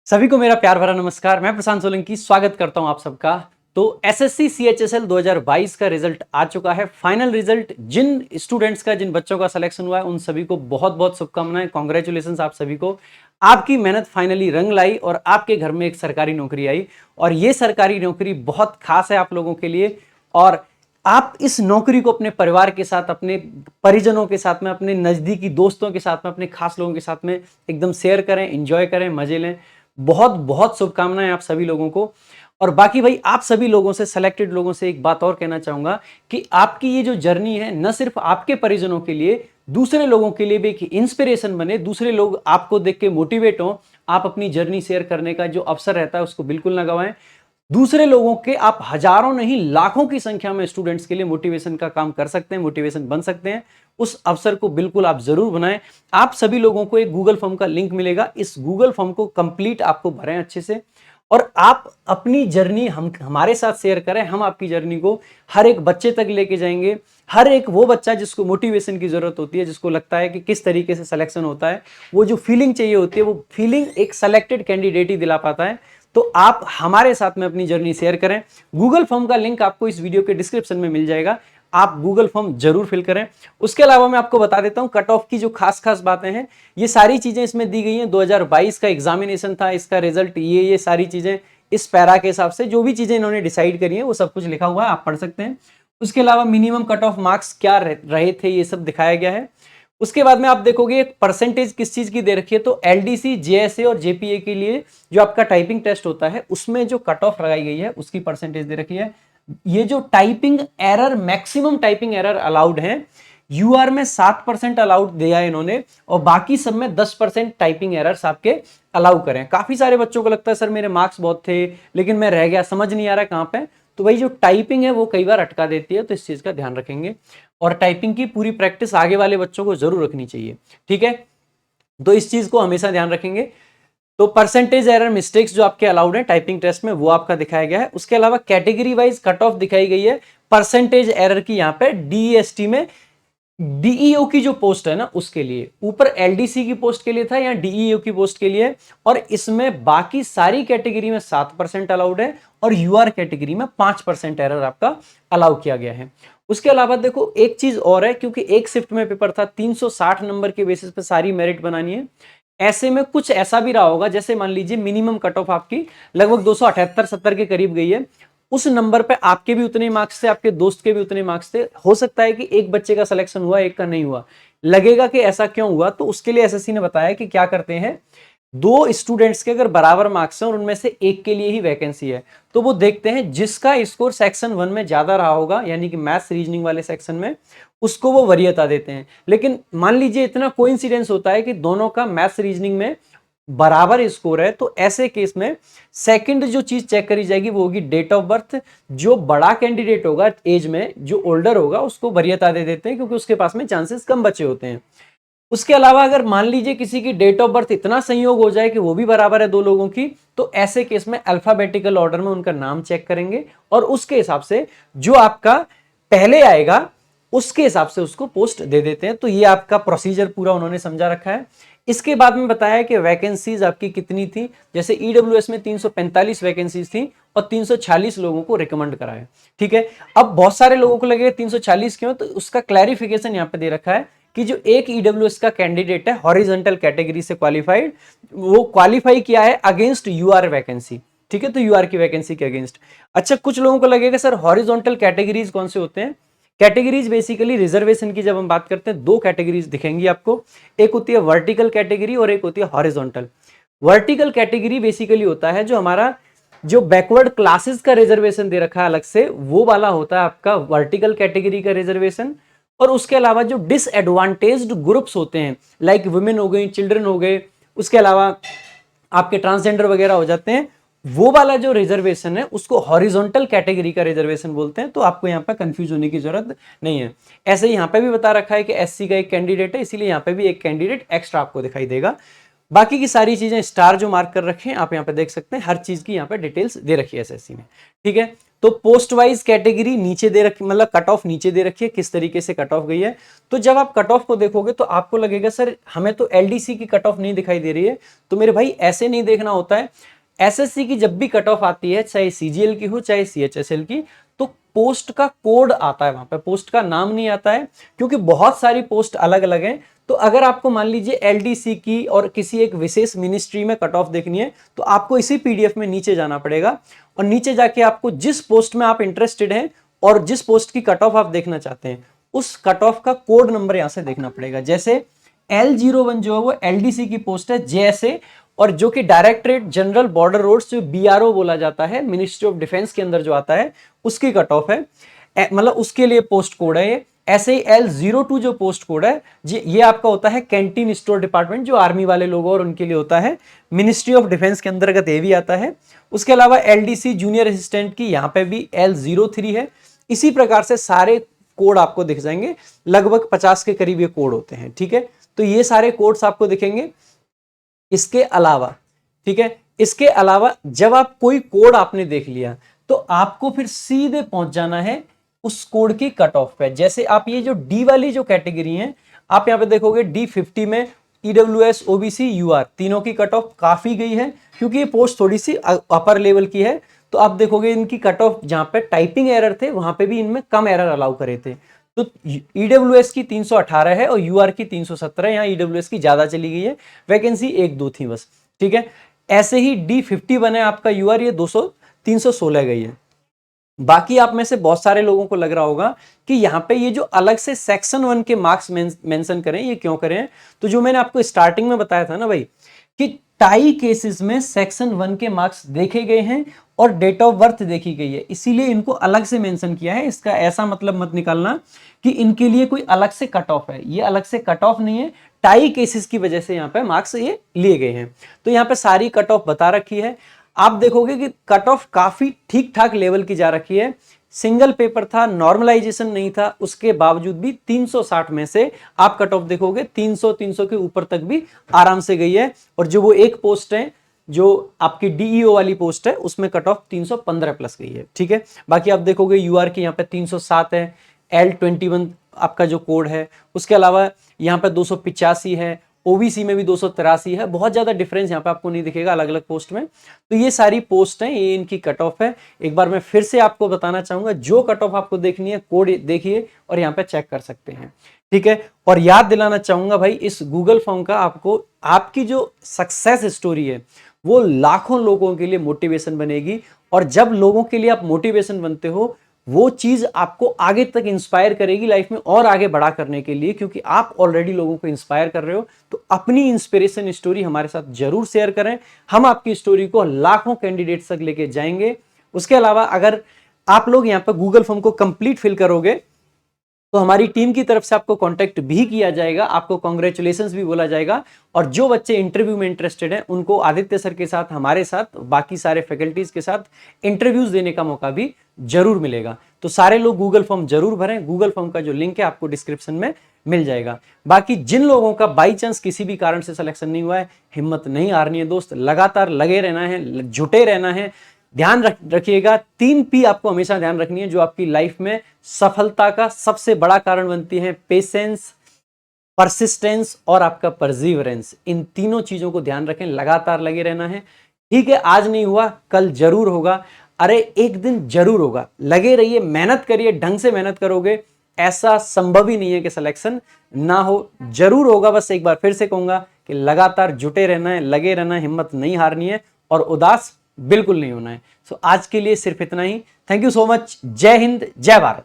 सभी को मेरा प्यार भरा नमस्कार। मैं प्रशांत सोलंकी स्वागत करता हूं आप सबका। तो एसएससी सीएचएसएल 2022 का रिजल्ट आ चुका है। फाइनल रिजल्ट जिन स्टूडेंट्स का, जिन बच्चों का सिलेक्शन हुआ है, उन सभी को बहुत बहुत शुभकामनाएं। कॉन्ग्रेचुलेशन आप सभी को। आपकी मेहनत फाइनली रंग लाई और आपके घर में एक सरकारी नौकरी आई। और ये सरकारी नौकरी बहुत खास है आप लोगों के लिए। और आप इस नौकरी को अपने परिवार के साथ, अपने परिजनों के साथ में, अपने नजदीकी दोस्तों के साथ में, अपने खास लोगों के साथ में एकदम शेयर करें, एंजॉय करें, मजे लें। बहुत बहुत शुभकामनाएं आप सभी लोगों को। और बाकी भाई आप सभी लोगों से, सेलेक्टेड लोगों से एक बात और कहना चाहूंगा कि आपकी ये जो जर्नी है न सिर्फ आपके परिजनों के लिए, दूसरे लोगों के लिए भी एक इंस्पिरेशन बने, दूसरे लोग आपको देख के मोटिवेट हो। आप अपनी जर्नी शेयर करने का जो अवसर रहता है उसको बिल्कुल ना गवाएं। दूसरे लोगों के आप हजारों नहीं लाखों की संख्या में स्टूडेंट्स के लिए मोटिवेशन का काम कर सकते हैं, मोटिवेशन बन सकते हैं। उस अवसर को बिल्कुल आप जरूर बनाएं। आप सभी लोगों को एक गूगल फॉर्म का लिंक मिलेगा। इस गूगल फॉर्म को कंप्लीट आपको भरें अच्छे से और आप अपनी जर्नी हमारे साथ शेयर करें। हम आपकी जर्नी को हर एक बच्चे तक लेके जाएंगे। हर एक वो बच्चा जिसको मोटिवेशन की जरूरत होती है, जिसको लगता है कि किस तरीके से सिलेक्शन होता है, वो जो फीलिंग चाहिए होती है, वो फीलिंग एक सेलेक्टेड कैंडिडेट ही दिला पाता है। तो आप हमारे साथ में अपनी जर्नी शेयर करें। गूगल फॉर्म का लिंक आपको इस वीडियो के डिस्क्रिप्शन में मिल जाएगा। आप गूगल फॉर्म जरूर फिल करें। उसके अलावा मैं आपको बता देता हूं कट ऑफ की जो खास खास बातें हैं, ये सारी चीजें इसमें दी गई हैं। 2022 का एग्जामिनेशन था, इसका रिजल्ट ये सारी चीजें इस पैरा के हिसाब से जो भी चीजें इन्होंने डिसाइड करी है वो सब कुछ लिखा हुआ है, आप पढ़ सकते हैं। उसके अलावा मिनिमम कट ऑफ मार्क्स क्या रहे थे ये सब दिखाया गया है। उसके बाद में आप देखोगे एक परसेंटेज किस चीज की दे रखी है, तो एलडीसी, जेएसए और जेपीए के लिए जो आपका टाइपिंग टेस्ट होता है उसमें जो कट ऑफ लगाई गई है उसकी परसेंटेज दे रखी है। ये जो typing error, maximum typing error allowed है, यूआर में 7% अलाउड दिया है इन्होंने और बाकी सब में 10% टाइपिंग एरर्स आपके अलाउ करें। काफी सारे बच्चों को लगता है सर मेरे मार्क्स बहुत थे लेकिन मैं रह गया, समझ नहीं आ रहा कहां पे। तो भाई जो टाइपिंग है वो कई बार अटका देती है, तो इस चीज का ध्यान रखेंगे। और टाइपिंग की पूरी प्रैक्टिस आगे वाले बच्चों को जरूर रखनी चाहिए, ठीक है। तो इस चीज को हमेशा ध्यान रखेंगे। तो परसेंटेज एरर मिस्टेक्स जो आपके अलाउड है टाइपिंग टेस्ट में वो आपका दिखाया गया है। उसके अलावा कैटेगरी वाइज कट ऑफ दिखाई गई है परसेंटेज एरर की। यहाँ पे डीईएसटी में डीईओ की जो पोस्ट है ना उसके लिए, ऊपर एलडीसी की पोस्ट के लिए था, यहाँ डीईओ की पोस्ट के लिए। और इसमें बाकी सारी कैटेगरी में 7% अलाउड है और यूआर कैटेगरी में 5% एरर आपका अलाउ किया गया है। उसके अलावा देखो एक चीज और है, क्योंकि एक शिफ्ट में पेपर था, 360 नंबर के बेसिस पे सारी मेरिट बनानी है। ऐसे में कुछ ऐसा भी रहा होगा, जैसे मान लीजिए मिनिमम कट ऑफ आपकी लगभग 278-70 के करीब गई है। उस नंबर पे आपके भी उतने मार्क्स थे, आपके दोस्त के भी उतने मार्क्स थे। हो सकता है कि एक बच्चे का सिलेक्शन हुआ, एक का नहीं हुआ। लगेगा कि ऐसा क्यों हुआ, तो उसके लिए एसएससी ने बताया कि क्या करते हैं, दो स्टूडेंट्स के अगर बराबर मार्क्स हैं और उनमें से एक के लिए ही वैकेंसी है, तो वो देखते हैं जिसका स्कोर सेक्शन 1 में ज्यादा रहा होगा, यानी कि मैथ्स रीजनिंग वाले सेक्शन में, उसको वो वरीयता देते हैं। लेकिन मान लीजिए इतना कोइंसिडेंस होता है कि दोनों का मैथ्स रीजनिंग में बराबर स्कोर है, तो ऐसे केस में सेकंड जो चीज चेक करी जाएगी वो होगी डेट ऑफ बर्थ। जो बड़ा कैंडिडेट होगा एज में, जो ओल्डर होगा, उसको वरीयता दे देते हैं क्योंकि उसके पास में चांसेस कम बचे होते हैं। उसके अलावा अगर मान लीजिए किसी की डेट ऑफ बर्थ इतना संयोग हो जाए कि वो भी बराबर है दो लोगों की, तो ऐसे केस में अल्फाबेटिकल ऑर्डर में उनका नाम चेक करेंगे और उसके हिसाब से जो आपका पहले आएगा उसके हिसाब से उसको पोस्ट दे देते हैं। तो ये आपका प्रोसीजर पूरा उन्होंने समझा रखा है। इसके बाद में बताया कि वैकेंसीज आपकी कितनी थी। जैसे ईडब्ल्यूएस में 345 वैकेंसीज थी और 346 लोगों को रिकमेंड करा है, ठीक है। अब बहुत सारे लोगों को लगेगा 340 क्यों, तो उसका क्लैरिफिकेशन यहाँ पे दे रखा है कि जो एक ईडब्ल्यूएस का कैंडिडेट है हॉरिजॉन्टल कैटेगरी से क्वालिफाइड, वो क्वालिफाई किया है अगेंस्ट यूआर वैकेंसी, ठीक है। तो यूआर की वैकेंसी के अगेंस्ट। अच्छा, कुछ लोगों को लगेगा सर हॉरिजॉन्टल कैटेगरीज कौन से होते हैं। कैटेगरीज बेसिकली रिजर्वेशन की जब हम बात करते हैं, दो कैटेगरीज दिखेंगी आपको। एक होती है वर्टिकल कैटेगरी और एक होती है हॉरिजॉन्टल। वर्टिकल कैटेगरी बेसिकली होता है जो हमारा जो बैकवर्ड क्लासेस का रिजर्वेशन दे रखा है अलग से, वो वाला होता है आपका वर्टिकल कैटेगरी का रिजर्वेशन। और उसके अलावा जो डिसएडवांटेज्ड ग्रुप्स होते हैं, लाइक वुमेन हो गई, चिल्ड्रन हो गए, उसके अलावा आपके ट्रांसजेंडर वगैरह हो जाते हैं, वो वाला जो रिजर्वेशन है उसको हॉरिजॉन्टल कैटेगरी का रिजर्वेशन बोलते हैं। तो आपको यहाँ पे कंफ्यूज होने की जरूरत नहीं है। ऐसे यहाँ पे भी बता रखा है कि एससी का एक कैंडिडेट है, इसीलिए यहाँ पे भी एक कैंडिडेट एक्स्ट्रा आपको दिखाई देगा। बाकी की सारी चीजें स्टार जो मार्क कर रखे हैं आप यहाँ पे देख सकते हैं, हर चीज की यहाँ पे डिटेल्स दे रखी है एसएससी ने, ठीक है। तो पोस्ट वाइज कैटेगरी नीचे दे रखी, मतलब कट ऑफ नीचे दे रखी है, किस तरीके से कट ऑफ गई है। तो जब आप कट ऑफ को देखोगे तो आपको लगेगा सर हमें तो एलडीसी की कट ऑफ नहीं दिखाई दे रही है। तो मेरे भाई ऐसे नहीं देखना होता है। एसएससी की जब भी कट ऑफ आती है, चाहे सीजीएल की हो चाहे सीएचएसएल की, तो पोस्ट का कोड आता है, वहां पे पोस्ट का नाम नहीं आता है, क्योंकि बहुत सारी पोस्ट अलग अलग हैं। तो अगर आपको मान लीजिए एलडीसी की और किसी एक विशेष मिनिस्ट्री में कट ऑफ देखनी है, तो आपको इसी पीडीएफ में नीचे जाना पड़ेगा और नीचे जाके आपको जिस पोस्ट में आप इंटरेस्टेड हैं और जिस पोस्ट की कट ऑफ आप देखना चाहते हैं, उस कट ऑफ का कोड नंबर यहां से देखना पड़ेगा। जैसे L01 जो है वो एलडीसी की पोस्ट है जेएसए, और जो कि डायरेक्टरेट जनरल बॉर्डर रोड्स, जो बीआरओ बोला जाता है, मिनिस्ट्री ऑफ डिफेंस के अंदर जो आता है, उसकी कट ऑफ है, मतलब उसके लिए पोस्ट कोड है ये। ऐसे ही L02 जो पोस्ट कोड है ये आपका होता है कैंटीन स्टोर डिपार्टमेंट, जो आर्मी वाले लोग और उनके लिए होता है, मिनिस्ट्री ऑफ डिफेंस के अंतर्गत ये भी आता है। उसके अलावा एलडीसी जूनियर असिस्टेंट की यहाँ पे भी L03 है। इसी प्रकार से सारे कोड आपको दिख जाएंगे, लगभग 50 के करीब ये कोड होते हैं, ठीक है। तो ये सारे कोड्स आपको दिखेंगे। इसके अलावा, ठीक है, इसके अलावा जब आप कोई कोड आपने देख लिया तो आपको फिर सीधे पहुंच जाना है उस कोड की कट ऑफ पे। जैसे आप ये जो डी वाली जो कैटेगरी है, आप यहां पे देखोगे D50 में ईडब्ल्यूएस, ओबीसी, यूआर तीनों की कट ऑफ काफी गई है, क्योंकि ये पोस्ट थोड़ी सी अपर लेवल की है। तो आप देखोगे इनकी कट ऑफ जहां पे टाइपिंग एरर थे वहां पे भी इनमें कम एरर अलाउ करे थे। तो ईडब्ल्यूएस की 318 है और यूआर की 317 है। यहाँ ईडब्ल्यूएस की ज्यादा चली गई है, वैकेंसी 1-2 थी बस, ठीक है। ऐसे ही D51 है आपका यूआर, ये 316 गई है। बाकी आप में से बहुत सारे लोगों को लग रहा होगा कि यहाँ पे ये जो अलग से सेक्शन 1 के मार्क्स मेंशन करें, ये क्यों करें। तो जो मैंने आपको स्टार्टिंग में बताया था ना भाई, कि टाई केसेस में सेक्शन 1 के मार्क्स देखे गए हैं और डेट ऑफ बर्थ देखी गई है, इसीलिए इनको अलग से मेंशन किया है। इसका ऐसा मतलब मत निकालना कि इनके लिए कोई अलग से कट ऑफ है, ये अलग से कट ऑफ नहीं है, टाई केसेस की वजह से यहाँ पे मार्क्स ये लिए गए हैं। तो यहाँ पे सारी कट ऑफ बता रखी है। आप देखोगे कि कट ऑफ काफी ठीक ठाक लेवल की जा रखी है। सिंगल पेपर था, नॉर्मलाइजेशन नहीं था, उसके बावजूद भी 360 में से आप कट ऑफ देखोगे 300 के ऊपर तक भी आराम से गई है। और जो वो एक पोस्ट है जो आपकी डीईओ वाली पोस्ट है, उसमें कट ऑफ 315 प्लस गई है, ठीक है। बाकी आप देखोगे यूआर की यहाँ पे 307 है, L21 आपका जो कोड है, उसके अलावा यहाँ पे 285 है, ओबीसी में भी 283 है। बहुत ज्यादा डिफरेंस यहाँ पे आपको नहीं दिखेगा अलग अलग पोस्ट में। तो ये सारी पोस्ट हैं, ये इनकी कट ऑफ है। एक बार मैं फिर से आपको बताना चाहूंगा, जो कट ऑफ आपको देखनी है कोड देखिए और यहाँ पे चेक कर सकते हैं, ठीक है। और याद दिलाना चाहूंगा भाई, इस गूगल फॉर्म का आपको, आपकी जो सक्सेस स्टोरी है वो लाखों लोगों के लिए मोटिवेशन बनेगी। और जब लोगों के लिए आप मोटिवेशन बनते हो, वो चीज आपको आगे तक इंस्पायर करेगी लाइफ में और आगे बढ़ा करने के लिए, क्योंकि आप ऑलरेडी लोगों को इंस्पायर कर रहे हो। तो अपनी इंस्पिरेशन स्टोरी हमारे साथ जरूर शेयर करें, हम आपकी स्टोरी को लाखों कैंडिडेट्स तक लेके जाएंगे। उसके अलावा अगर आप लोग यहाँ पर गूगल फॉर्म को कंप्लीट फिल करोगे तो हमारी टीम की तरफ से आपको कांटेक्ट भी किया जाएगा, आपको कांग्रेचुलेशंस भी बोला जाएगा। और जो बच्चे इंटरव्यू में इंटरेस्टेड हैं उनको आदित्य सर के साथ, हमारे साथ, बाकी सारे फैकल्टीज के साथ इंटरव्यूज देने का मौका भी जरूर मिलेगा। तो सारे लोग गूगल फॉर्म जरूर भरें, गूगल फॉर्म का जो लिंक है आपको डिस्क्रिप्शन में मिल जाएगा। बाकी जिन लोगों का बाई चांस किसी भी कारण से सिलेक्शन नहीं हुआ है, हिम्मत नहीं हारनी है दोस्त, लगातार लगे रहना है, जुटे रहना है। ध्यान रखिएगा, 3 P आपको हमेशा ध्यान रखनी है, जो आपकी लाइफ में सफलता का सबसे बड़ा कारण बनती है। पेशेंस, परसिस्टेंस और आपका परसिवरेंस। इन तीनों चीजों को ध्यान रखें, लगातार लगे रहना है, ठीक है। आज नहीं हुआ कल जरूर होगा, अरे एक दिन जरूर होगा। लगे रहिए, मेहनत करिए, ढंग से मेहनत करोगे, ऐसा संभव ही नहीं है कि सिलेक्शन ना हो, जरूर होगा। बस एक बार फिर से कहूंगा कि लगातार जुटे रहना है, लगे रहना है, हिम्मत नहीं हारनी है और उदास बिल्कुल नहीं होना है। सो आज के लिए सिर्फ इतना ही। Thank you so much. जय हिंद, जय भारत।